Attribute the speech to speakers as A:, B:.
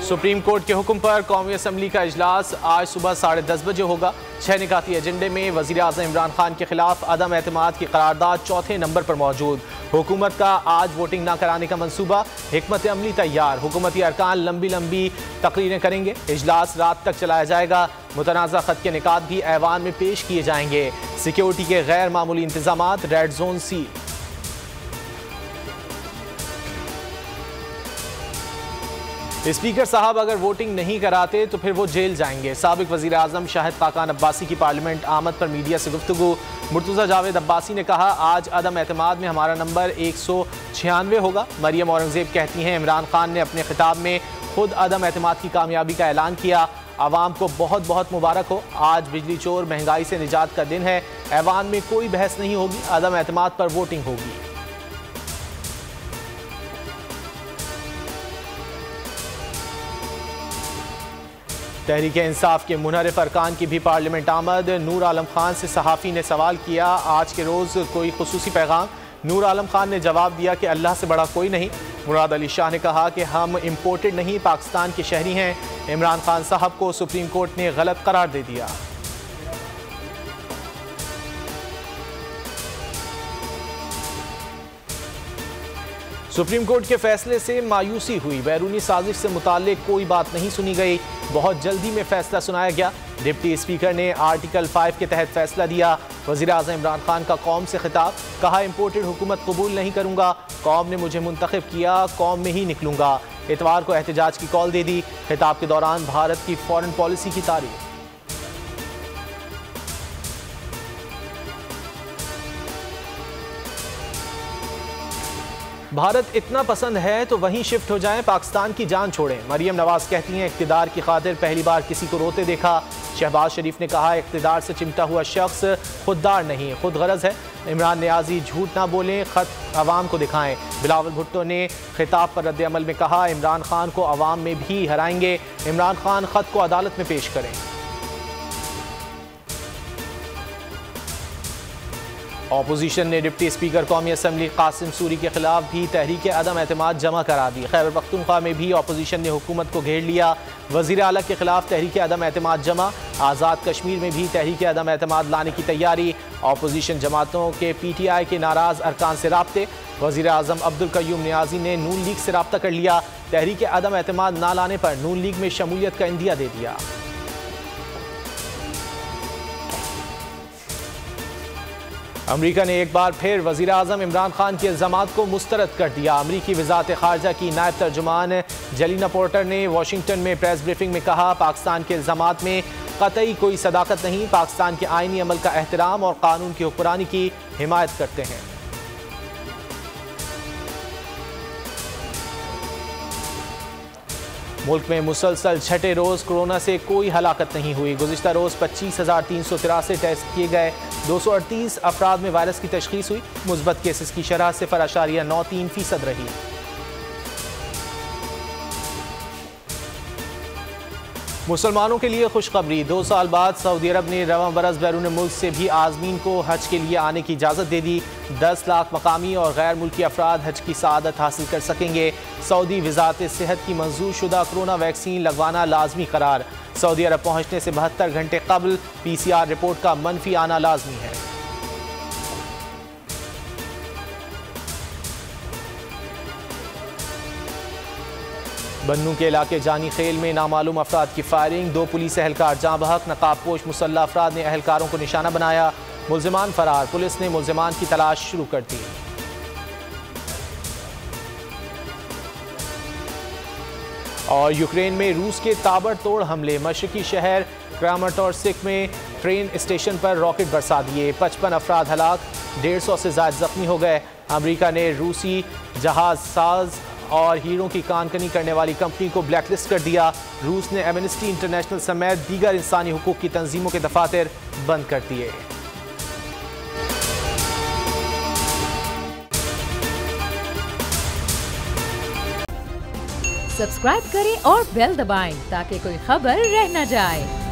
A: Supreme court के हुक्म पर कौमी असम्बली का इजलास आज सुबह 10:30 बजे होगा। 6 निकाती एजेंडे में वज़ीर आज़म इमरान खान के खिलाफ अदम एतमाद की करारदाद चौथे नंबर पर मौजूद। हुकूमत का आज वोटिंग न कराने का मंसूबा, हिकमत अमली तैयार। हुकूमती अरकान लंबी लंबी तकरीरें करेंगे। इजलास रात तक चलाया जाएगा। मुतनाज़ा खत के निकात भी ऐवान में पेश किए जाएंगे। सिक्योरिटी के गैर मामूली इंतजामात, रेड जोन सील। स्पीकर साहब अगर वोटिंग नहीं कराते तो फिर वो जेल जाएंगे। साबिक वज़ीर आज़म शाहिद खाकान अब्बासी की पार्लियामेंट आमद पर मीडिया से गुफ्तगू। मुर्तज़ा जावेद अब्बासी ने कहा, आज अदम एतमाद में हमारा नंबर 196 होगा। मरियम औरंगज़ेब कहती हैं, इमरान खान ने अपने खिताब में खुद अदम एतमाद की कामयाबी का ऐलान किया। आवाम को बहुत बहुत मुबारक हो। आज बिजली चोर महंगाई से निजात का दिन है। ऐवान में कोई बहस नहीं होगी। अदम एतमाद पर वोटिंग होगी। तहरीक इंसाफ के मुनहरिफ अरकान की भी पार्लियामेंट आमद। नूर आलम खान से सहाफ़ी ने सवाल किया, आज के रोज़ कोई खुसूसी पैगाम? नूर आलम खान ने जवाब दिया कि अल्लाह से बड़ा कोई नहीं। मुराद अली शाह ने कहा कि हम इम्पोर्टेड नहीं, पाकिस्तान के शहरी हैं। इमरान खान साहब को सुप्रीम कोर्ट ने गलत करार दे दिया। सुप्रीम कोर्ट के फैसले से मायूसी हुई। बैरूनी साजिश से मुताल्लिक कोई बात नहीं सुनी गई। बहुत जल्दी में फैसला सुनाया गया। डिप्टी स्पीकर ने आर्टिकल 5 के तहत फैसला दिया। वज़ीर आज़म इमरान खान का कौम से खिताब, कहा इम्पोर्टेड हुकूमत कबूल नहीं करूँगा। कौम ने मुझे मुंतखब किया, कौम में ही निकलूँगा। इतवार को एहतजाज की कॉल दे दी। खिताब के दौरान भारत की फॉरेन पॉलिसी की तारीफ। भारत इतना पसंद है तो वहीं शिफ्ट हो जाएं, पाकिस्तान की जान छोड़ें। मरियम नवाज कहती हैं, इक़्तिदार की खातिर पहली बार किसी को रोते देखा। शहबाज शरीफ ने कहा, इक़्तिदार से चिमटा हुआ शख्स खुददार नहीं, खुद गरज है। इमरान नियाजी, झूठ ना बोलें, खत अवाम को दिखाएं। बिलावल भुट्टो ने खिताब पर रद्द अमल में कहा, इमरान खान को अवाम में भी हराएंगे। इमरान खान खत को अदालत में पेश करें। ऑपोजिशन ने डिप्टी स्पीकर कौमी असम्बली कासिम सूरी के खिलाफ भी तहरीक अदम एतमाद जमा करा दी। खैबर पख्तूनख्वा में भी ऑपोजिशन ने हुकूमत को घेर लिया। वज़ीर आला के खिलाफ तहरीक अदम एतमाद जमा। आज़ाद कश्मीर में भी तहरीक अदम एतमाद लाने की तैयारी। ऑपोजिशन जमातों के PTI के नाराज़ अरकान से राब्ते। वज़ीर आज़म अब्दुल कय्यूम नियाज़ी ने नून लीग से राब्ता कर लिया। तहरीक अदम एतमाद ना लाने पर नून लीग में शमूलियत का इंदिया दे दिया। अमरीका ने एक बार फिर वज़ीर आज़म इमरान खान के इल्ज़ामात को मुस्तरद कर दिया। अमरीकी वज़ारत ख़ारजा की नायब तर्जुमान जलीना पोर्टर ने वाशिंगटन में प्रेस ब्रीफिंग में कहा, पाकिस्तान के इल्ज़ामात में क़तई कोई सदाकत नहीं। पाकिस्तान के आइनी अमल का एहतराम और कानून की हुक्मरानी की हिमायत करते हैं। मुल्क में मुसलसल छठे रोज़ कोरोना से कोई हलाकत नहीं हुई। गुज़िश्ता रोज़ 25,383 टेस्ट किए गए। 238 अफराद में वायरस की तशख़ीस हुई। मुस्बत केसेस की शरह 0.93% रही। मुसलमानों के लिए खुशखबरी, 2 साल बाद सऊदी अरब ने रवां बरस बैरून मुल्क से भी आज़मीन को हज के लिए आने की इजाज़त दे दी। 10 लाख मकामी और गैर मुल्की अफराद हज की सआदत हासिल कर सकेंगे। सऊदी वज़ारत सेहत की मंजूर शुदा कोरोना वैक्सीन लगवाना लाजमी करार। सऊदी अरब पहुँचने से 72 घंटे कबल PCR रिपोर्ट का मनफी आना लाजमी है। बन्नू के इलाके जानी खेल में नामालूम अफराद की फायरिंग। 2 पुलिस एहलकार जाँ बहक। नकाबपोश मुसल्लह अफराद ने एहलकारों को निशाना बनाया। मुल्जिमान फरार। पुलिस ने मुल्जिमान की तलाश शुरू कर दी। और यूक्रेन में रूस के ताबड़तोड़ हमले। मशरकी शहर क्रामाटोर्स्क में ट्रेन स्टेशन पर रॉकेट बरसा दिए। 55 अफराद हलाक, 150 से ज़ायद जख्मी हो गए। अमेरिका ने रूसी जहाज साज और हीरों की कानकनी करने वाली कंपनी को ब्लैकलिस्ट कर दिया। रूस ने एमनेस्टी इंटरनेशनल समेत दीगर इंसानी हुकूक की तंजीमों के दफातर बंद कर दिए।
B: सब्सक्राइब करें और बेल दबाएं ताकि कोई खबर रह न जाए।